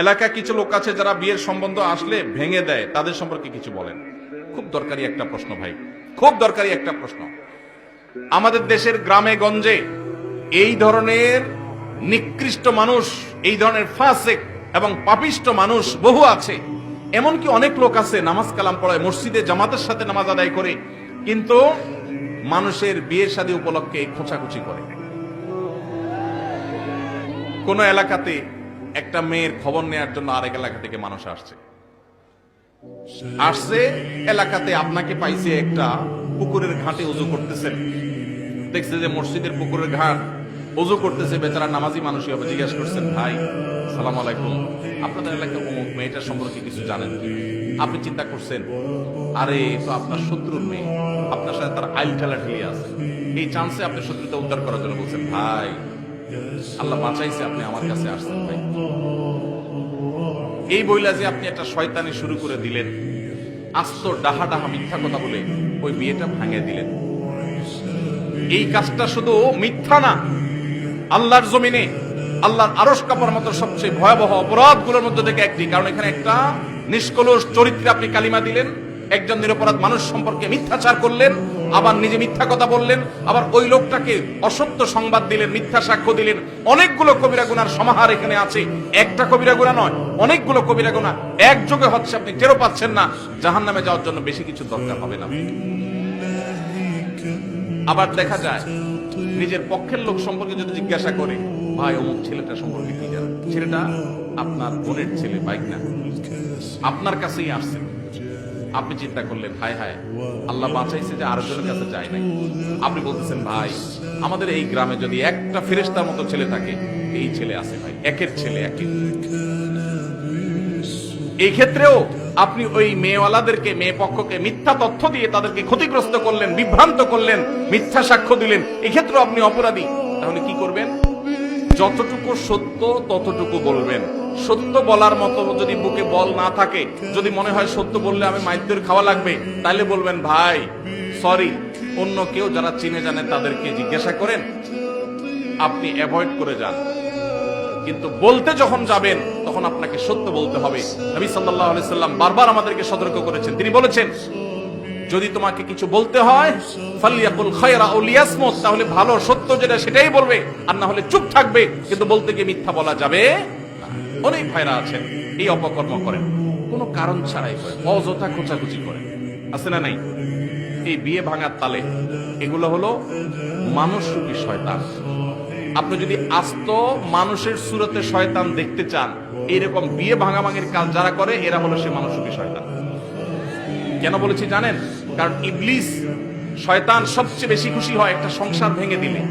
এলাকায় কিছু লোক আছে যারা বিয়ের সম্বন্ধ আসলে ভেঙে দেয়, তাদের সম্পর্কে কিছু বলেন। খুব দরকারি একটা প্রশ্ন ভাই, খুব দরকারি একটা প্রশ্ন। আমাদের দেশের গ্রামে গঞ্জে এই ধরনের নিকৃষ্ট মানুষ, এই ধরনের ফাসিক এবং পাপিষ্ট মানুষ বহু আছে। এমনকি অনেক লোক আছে নামাজ কালাম পড়ায়, মসজিদে জামাতের সাথে নামাজ আদায় করে, কিন্তু মানুষের বিয়ে শাদী উপলক্ষে খোঁচাখুচি করে। কোন এলাকাতে একটা মেয়ের খবর নেওয়ার জন্য আরেক এলাকা থেকে মানুষ আসছে এলাকাতে আপনাকে পাইছে একটা পুকুরের ঘাটে উজু করতেছেন, দেখছে যে মসজিদের পুকুরের ঘাট উজু করতেছে, বেচারা নামাজি মানুষই হবে। জিজ্ঞাসা করছেন, ভাই সালাম আলাইকুম, আপনাদের এলাকায় অমুক মেয়েটার সম্পর্কে কিছু জানেন কি? আপনি চিন্তা করছেন, আরে তো আপনার শত্রুর মেয়ে, আপনার সাথে তার আইল ঠেলাঠেলি আছে, এই চান্সে আপনি শত্রুতা উদ্ধার করার জন্য বলছেন, ভাই আল্লাহ বাঁচাইছে, আপনি আমার কাছে আসছেন ভাই। এই বইলা যে আপনি একটা শয়তানি শুরু করে দিলেন, আস্ত ডাহা ডাহা মিথ্যা কথা বলে ওই বিয়েটা ভাঙিয়ে দিলেন। এই কাজটা শুধু মিথ্যা না, আল্লাহর জমিনে আল্লাহর আরশ কাঁপার মতো সবচেয়ে ভয়াবহ অপরাধগুলোর মধ্যে থেকে একটি। কারণ এখানে একটা নিষ্কলুষ চরিত্রে আপনি কালিমা দিলেন, একজন নিরপরাধ মানুষ সম্পর্কে মিথ্যাচার করলেন, আবার নিজে মিথ্যা কথা বললেন, আবার ওই লোকটাকে অসত্য সংবাদ দিলেন, মিথ্যা সাক্ষ্য দিলেন। অনেকগুলো কবিরা গুনার সমাহার এখানে আছে, একটা কবিরা গুনাহ নয়, অনেকগুলো কবিরা গুনাহ একযোগে হচ্ছে, আপনি টেরও পাচ্ছেন না। জাহান্নামে যাওয়ার জন্য বেশি কিছু দরকার হবে না। আবার দেখা যায় নিজের পক্ষের লোক সম্পর্কে যদি জিজ্ঞাসা করে, ভাই অমুক ছেলেটা সম্পর্কে কি জানেন? ছেলেটা আপনার বোনের ছেলে, বাইক না, আপনার কাছেই আসছে। আপনি চিন্তা করলেন, হায় হায় আল্লাহ বাঁচাইছে যে আরেকজনের কাছে যায় নাই। আপনি বলতেছেন, ভাই আমাদের এই গ্রামে যদি একটা ফেরেশতার মতো ছেলে থাকে, এই ছেলে আছে ভাই, একের ছেলে একই। এই ক্ষেত্রেও আপনি ওই মেয়েওয়ালাদেরকে, মেয়ে পক্ষকে মিথ্যা তথ্য দিয়ে তাদেরকে ক্ষতিগ্রস্ত করলেন, বিভ্রান্ত করলেন, মিথ্যা সাক্ষ্য দিলেন। এক্ষেত্রে আপনি অপরাধী। তাহলে কি করবেন? যতটুকু সত্য ততটুকু বলবেন। সত্য বলার মতো যদি বুকে বল না থাকে, যদি মনে হয় সত্য বললে আমি মাইরদের খাওয়া লাগবে, তাহলে বলবেন, ভাই সরি, অন্য কেউ যারা চিনে জানে তাদেরকে জিজ্ঞাসা করেন, আপনি অ্যাভয়েড করে যান। কিন্তু বলতে যখন যাবেন তখন আপনাকে সত্য বলতে হবে। নবী সাল্লাল্লাহু আলাইহি সাল্লাম বারবার আমাদেরকে সতর্ক করেছেন। তিনি বলেছেন, যদি তোমাকে কিছু বলতে হয় ফালিয়াকুল খায়রা আও লিয়াসমুত, তাহলে ভালো সত্য যেটা সেটাই বলবে, আর না হলে চুপ থাকবে। কিন্তু বলতে গিয়ে মিথ্যা বলা যাবে না। অনেক ভাইরা আছেন এই অপকর্ম করেন, কোনো কারণ ছাড়াই করেন, অযথা খোঁচাখুচি করেন, আছে না নাই? এই বিয়ে ভাঙার তালে এগুলো হলো মানুষরূপী শয়তান। আপনি যদি আস্ত মানুষের সুরতে শয়তান দেখতে চান, এইরকম বিয়ে ভাঙাভাঙির কাজ যারা করে, এরা হলো সে মানুষরূপী শয়তান। কেন বলেছি জানেন? কারণ ইবলিস শয়তান সবচেয়ে বেশি খুশি হয় একটা সংসার ভেঙে দিলে।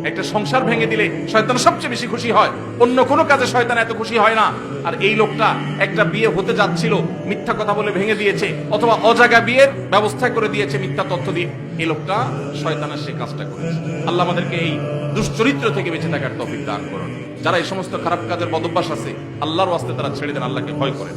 একটা সংসার ভেঙে দিলে শয়তান সবচেয়ে বেশি খুশি হয়, অন্য কোনো কাজে শয়তান এত খুশি হয় না। আর এই লোকটা একটা বিয়ে হতে যাচ্ছিল, মিথ্যা কথা বলে ভেঙে দিয়েছে, অথবা অজাগা বিয়ের ব্যবস্থা করে দিয়েছে মিথ্যা তথ্য দিয়ে। এই লোকটা শয়তানের সে কাজটা করেছে। আল্লাহ আমাদেরকে এই দুশ্চরিত্র থেকে বেঁচে থাকার তৌফিক দান করুন। যারা এই সমস্ত খারাপ কাজের বদভ্যাস আছে, আল্লাহর ওয়াস্তে তারা ছেড়ে দেন, আল্লাহকে ভয় করেন।